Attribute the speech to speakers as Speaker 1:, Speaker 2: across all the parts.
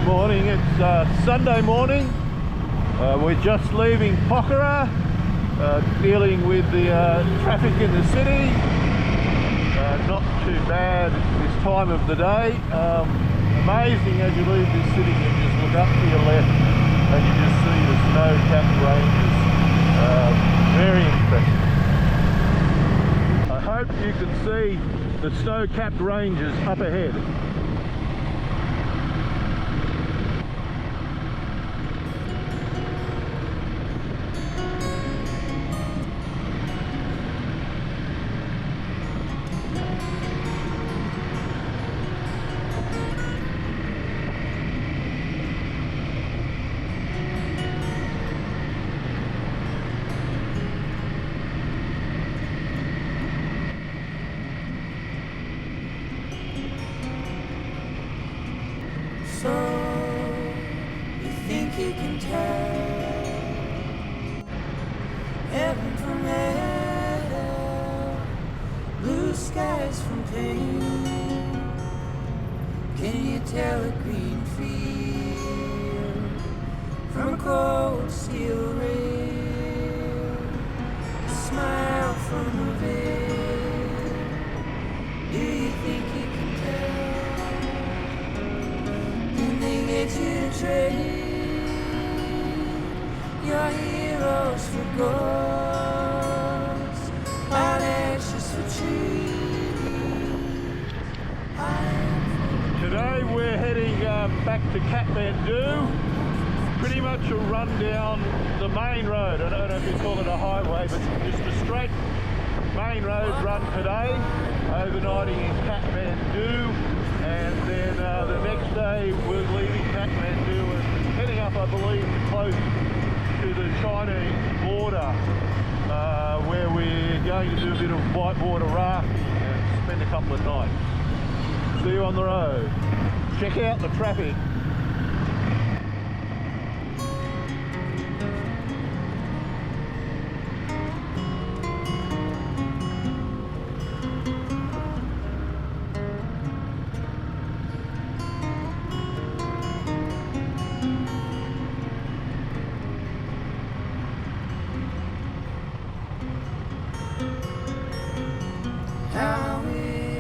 Speaker 1: morning. It's Sunday morning. We're just leaving Pokhara, dealing with the traffic in the city. Not too bad this time of the day. Amazing, as you leave this city, you just look up to your left and you just see the snow-capped ranges. Very impressive. I hope you can see the snow-capped ranges up ahead.
Speaker 2: So, you think you can tell heaven from hell, blue skies from pain? Can you tell a green field from a cold steel rail, a smile from a veil? Do you think you can tell? To trade your heroes for ghosts, while ashes for trees.
Speaker 1: Today we're heading back to Kathmandu. Pretty much a run down the main road. I don't know if you call it a highway, but just a straight main road run today, overnighting in Kathmandu. And then the next day we're leaving Kathmandu and heading up, I believe, close to the Chinese border, where we're going to do a bit of whitewater rafting and spend a couple of nights. See you on the road. Check out the traffic.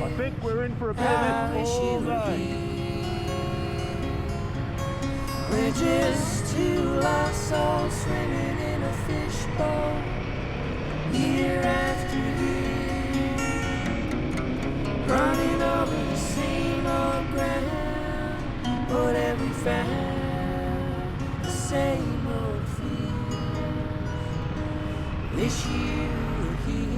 Speaker 1: I think we're in for a bit all day.
Speaker 2: We're just two lost souls swimming in a fishbowl, year after year, running over the same old ground. What have we found? The same old field. Wish you were here.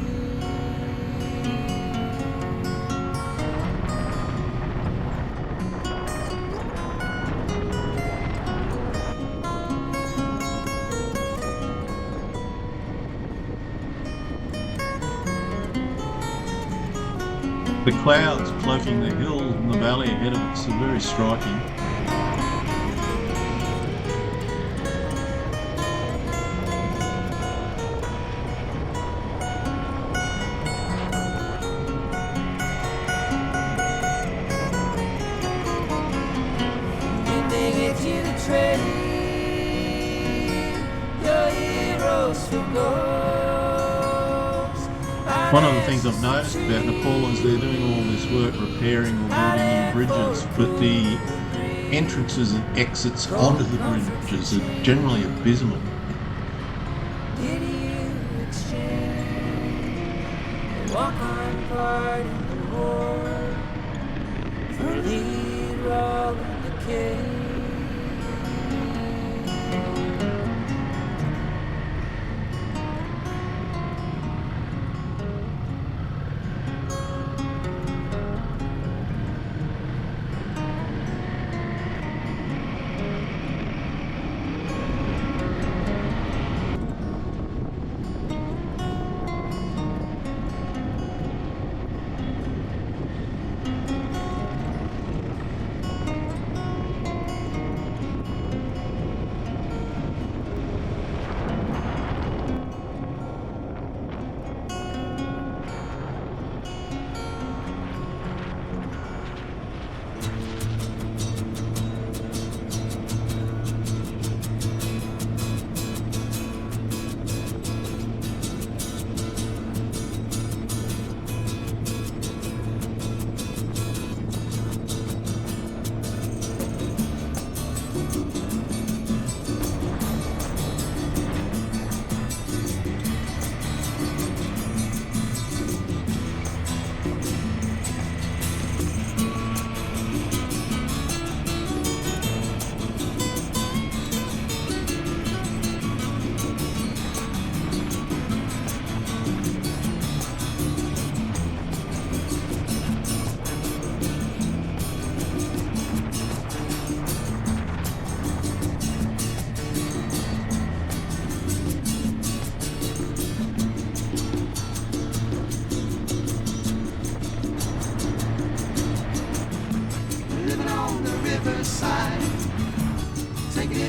Speaker 3: The clouds cloaking the hill and the valley ahead of us are very striking.
Speaker 2: Did they get you to trade your heroes for ghosts?
Speaker 3: One of the things I've noticed about Nepal is they're doing all this work repairing or building new bridges, but the entrances and exits onto the bridges are generally abysmal.
Speaker 2: Did you exchange walk on part in the war for lead role in the cave?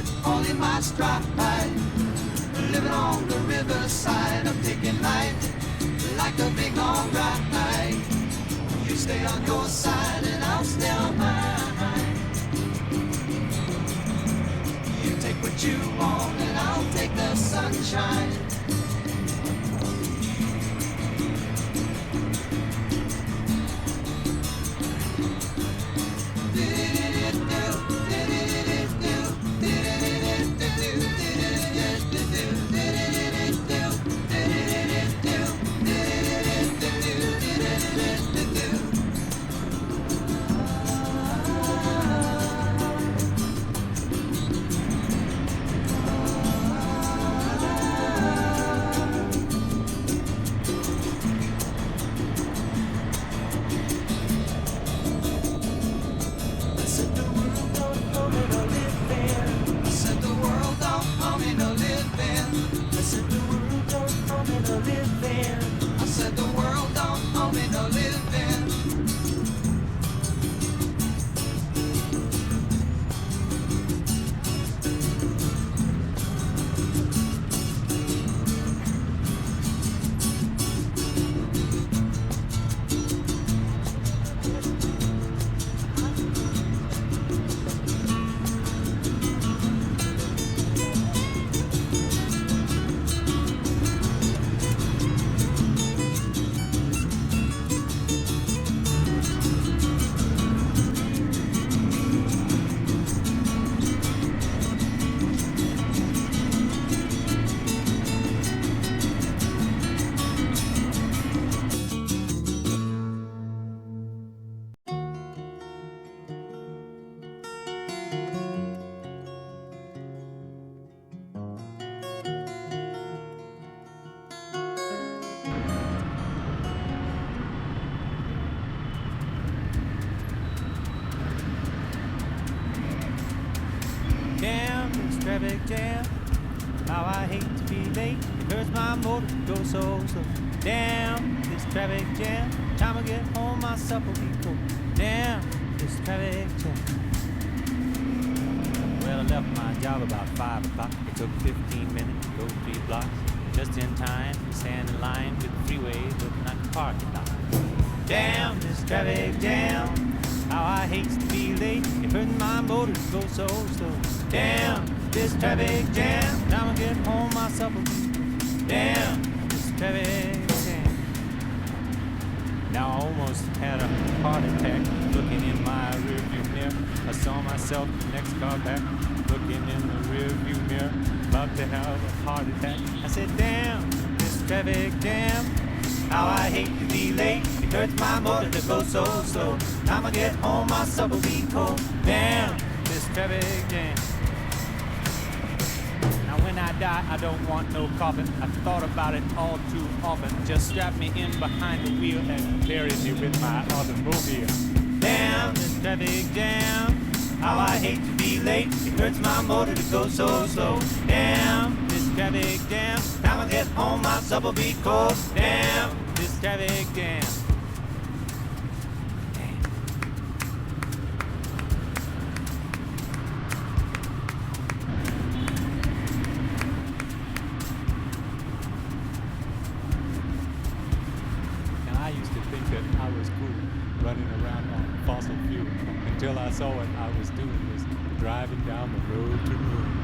Speaker 2: it all in my stride. Living on the riverside, I'm taking life like a big long ride. You stay on your side and I'll stay on mine. You take what you want and I'll take the sunshine.
Speaker 4: Traffic jam, how I hate to be late. It hurts my motor to go so slow. Damn, this traffic jam. Time I get home, my supper will be cold. Damn, this traffic jam. Well, I left my job about 5 o'clock. It took 15 minutes to go 3 blocks. Just in time to stand in line with the freeway looking at the parking lot. Damn, this traffic jam. How I hate to be late. It hurts my motor to go so slow. Damn, this traffic jam. Time I get home, my supper. Damn, this traffic jam. Now I almost had a heart attack looking in my rearview mirror. I saw myself the next car back, looking in the rearview mirror, about to have a heart attack. I said, damn, this traffic jam. How I hate to be late. It hurts my motor to go so slow. Time I get home, my supper be cold. Damn, this traffic jam. Now when I die, I don't want no coffin. I've thought about it all too often. Just strap me in behind the wheel and bury me with my automobile. Damn, this traffic jam. How I hate to be late. It hurts my motor to go so slow. Damn, this traffic jam. Time I get home, my supper be cold. Damn, this traffic jam. I was cool running around on fossil fuel until I saw what I was doing was driving down the road to ruin.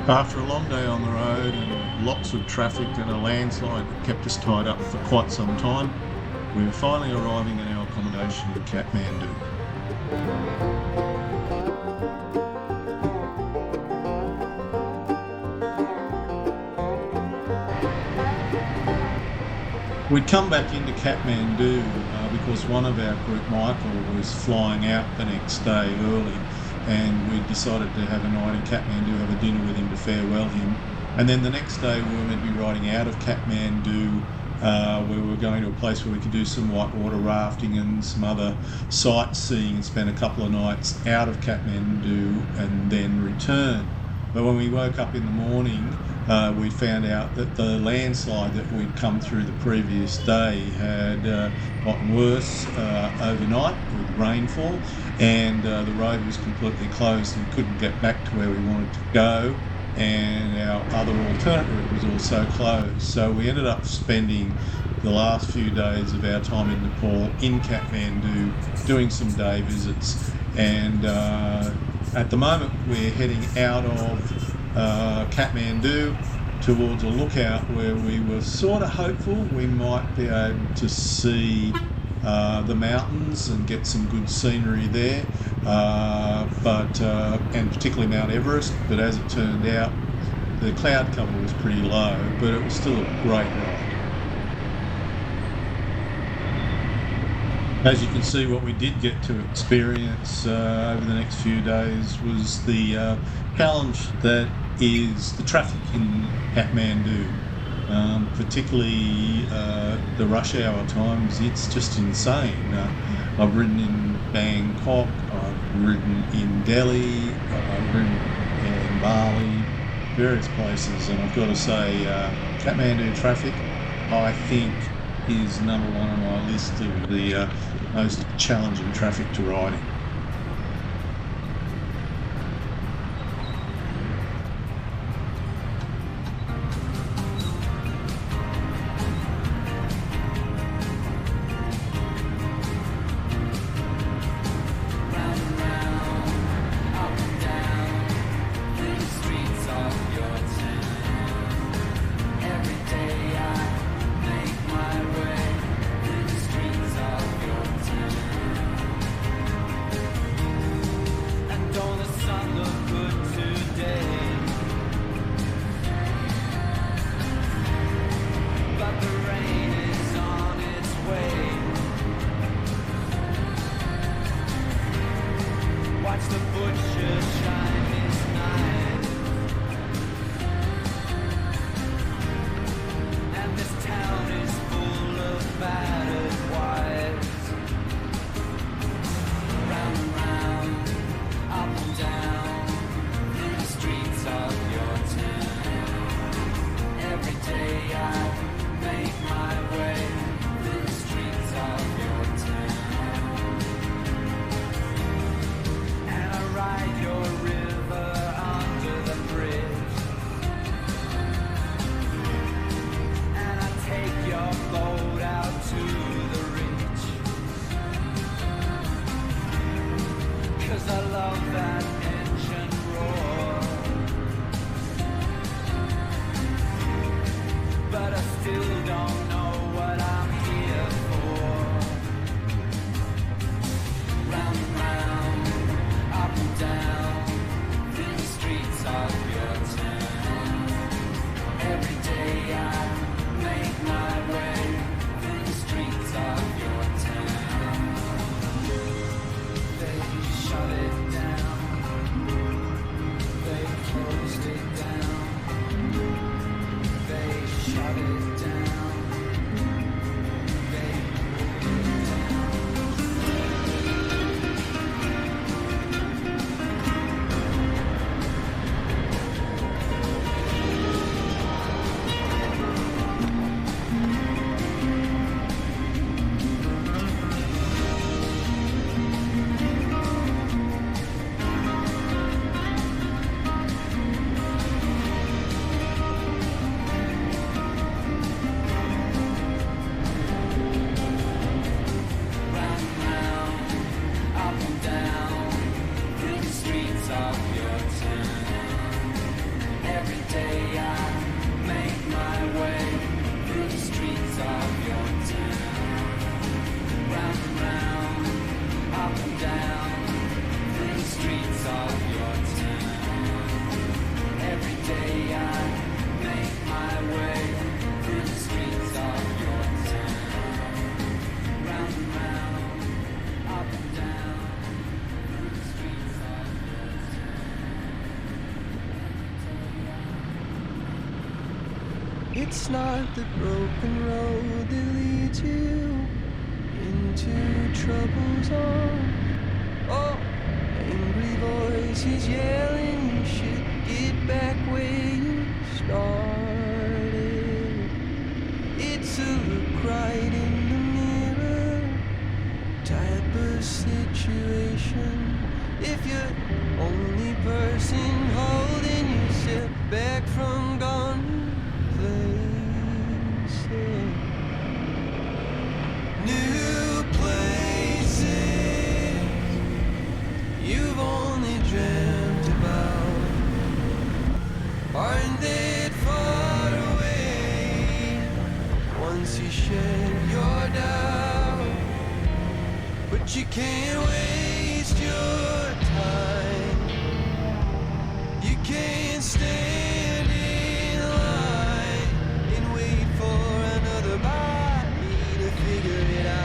Speaker 3: After a long day on the road and lots of traffic and a landslide that kept us tied up for quite some time, we were finally arriving at our accommodation in Kathmandu. We'd come back into Kathmandu because one of our group, Michael, was flying out the next day early, and we decided to have a night in Kathmandu, have a dinner with him to farewell him. And then the next day we were meant to be riding out of Kathmandu. We were going to a place where we could do some whitewater rafting and some other sightseeing and spend a couple of nights out of Kathmandu and then return. But when we woke up in the morning, we found out that the landslide that we'd come through the previous day had gotten worse overnight with rainfall, and the road was completely closed and we couldn't get back to where we wanted to go, and our other alternate route was also closed. So we ended up spending the last few days of our time in Nepal in Kathmandu doing some day visits, and at the moment we're heading out of Kathmandu towards a lookout where we were sort of hopeful we might be able to see the mountains and get some good scenery there, and particularly Mount Everest, but as it turned out the cloud cover was pretty low, but it was still a great ride. As you can see, what we did get to experience over the next few days was the challenge that is the traffic in Kathmandu, particularly the rush hour times. It's just insane. I've ridden in Bangkok, I've ridden in Delhi, I've ridden in Bali, various places, and I've got to say Kathmandu traffic, I think, is number one on my list of the most challenging traffic to ride in.
Speaker 2: It's not the broken road that leads you into trouble zone. Oh, angry voices yelling, you should get back where you started. It's a look right in the mirror type of situation. If you're only person holding you, step back from gone places. New places you've only dreamt about aren't that far away once you shed your doubt. But you can't waste your time. You can't stand in line and wait for another body to figure it out.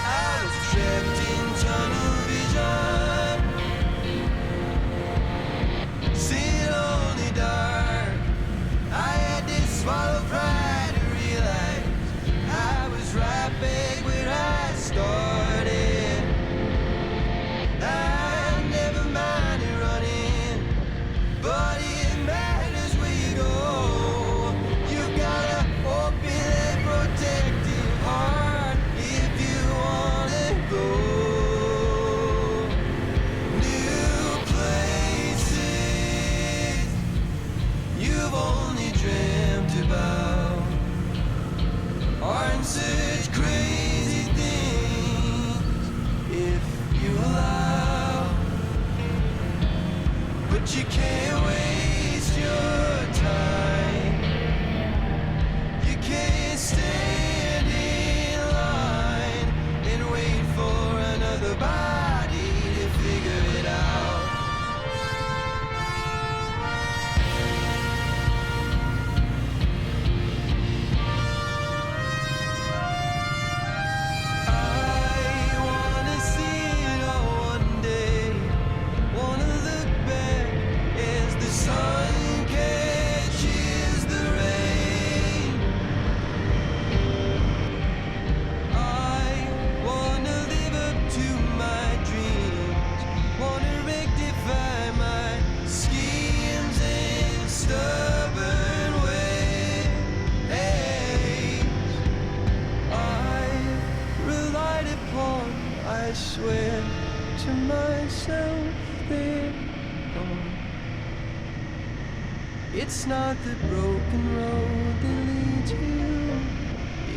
Speaker 2: I was trapped in tunnel vision, seeing only dark. I had to swallow pride to realize I was right back where I started. I never minded running, but it matters where you go. You've gotta open that protective heart if you wanna go. New places you've only dreamt about aren't such crazy things if you allow. But you can't waste your time. You can't stand in line and wait for another body to figure it out. I wanna see it all one day. Wanna look back as the sun catches the rain. I wanna live up to my dreams. Wanna rectify my schemes and stubborn ways. I relied upon, I swear to myself, they're gone. It's not the broken road that leads you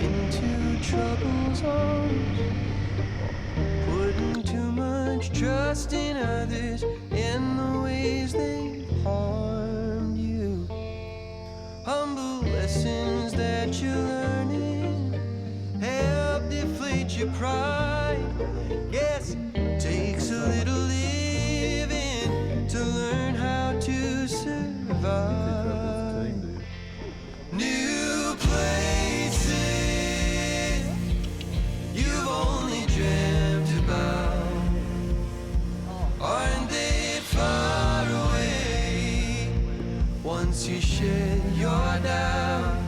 Speaker 2: into trouble zones. Putting too much trust in others and the ways they harmed you. Humble lessons that you're learning help deflate your pride. Yes, it takes a little living to learn how to survive. New places you've only dreamt about aren't they far away once you shed your doubt.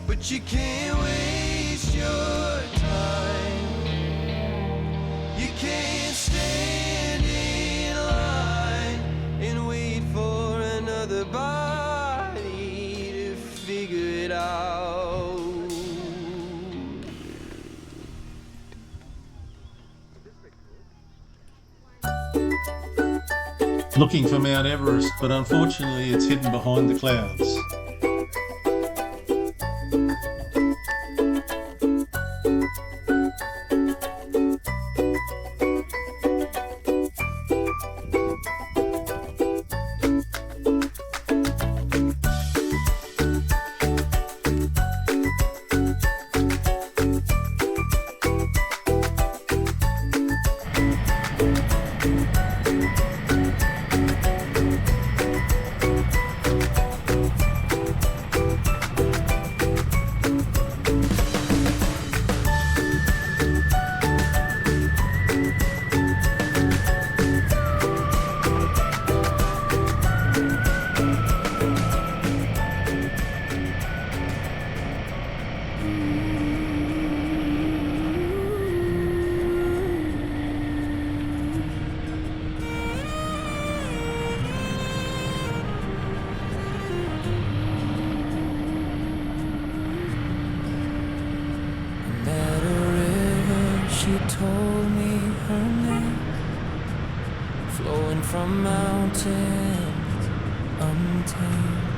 Speaker 2: But you can't waste your time. You can't stand in line and wait for another body to figure it out.
Speaker 3: Looking for Mount Everest, but unfortunately it's hidden behind the clouds.
Speaker 2: Met a river, she told me her name, flowing from mountains, untamed,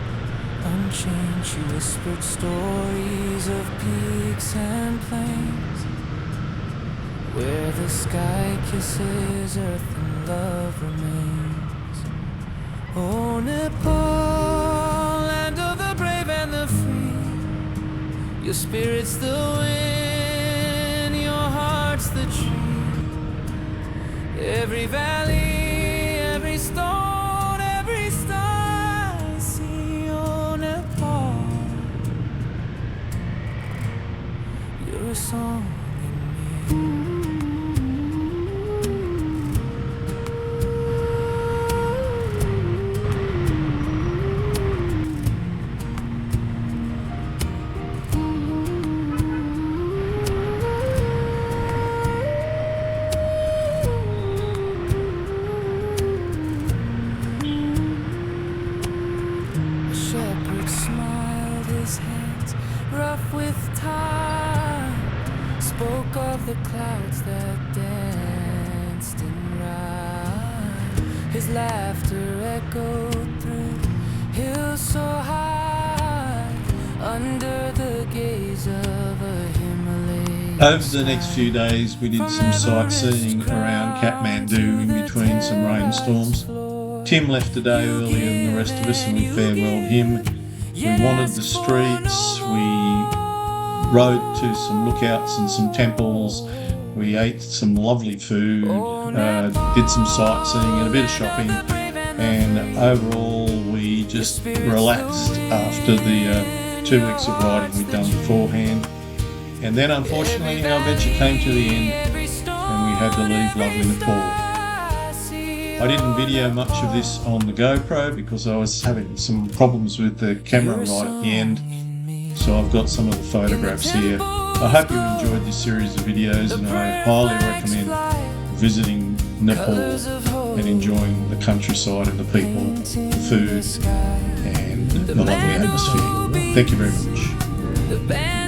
Speaker 2: unchained. She whispered stories of peaks and plains, where the sky kisses earth and love remains. Oh, Nepal, land of the brave and the free, your spirit's the wind, your heart's the tree. Every valley, every stone, every star I see. Oh, Nepal, you're a song in me. Shepherd smiled, his hands rough with time, spoke of the clouds that danced in rhyme. His laughter echoed through hills so high, under the gaze of a Himalayan.
Speaker 3: Over the next few days, we did some sightseeing around Kathmandu in between some rainstorms. Tim left a day earlier than the rest of us and we farewelled him. We wandered the streets, we rode to some lookouts and some temples, we ate some lovely food, did some sightseeing and a bit of shopping, and overall we just relaxed after the 2 weeks of riding we'd done beforehand. And then unfortunately our adventure came to the end and we had to leave lovely Nepal. I didn't video much of this on the GoPro because I was having some problems with the camera right at the end, so I've got some of the photographs here. I hope you enjoyed this series of videos and I highly recommend visiting Nepal and enjoying the countryside and the people, the food and the lovely atmosphere. Thank you very much.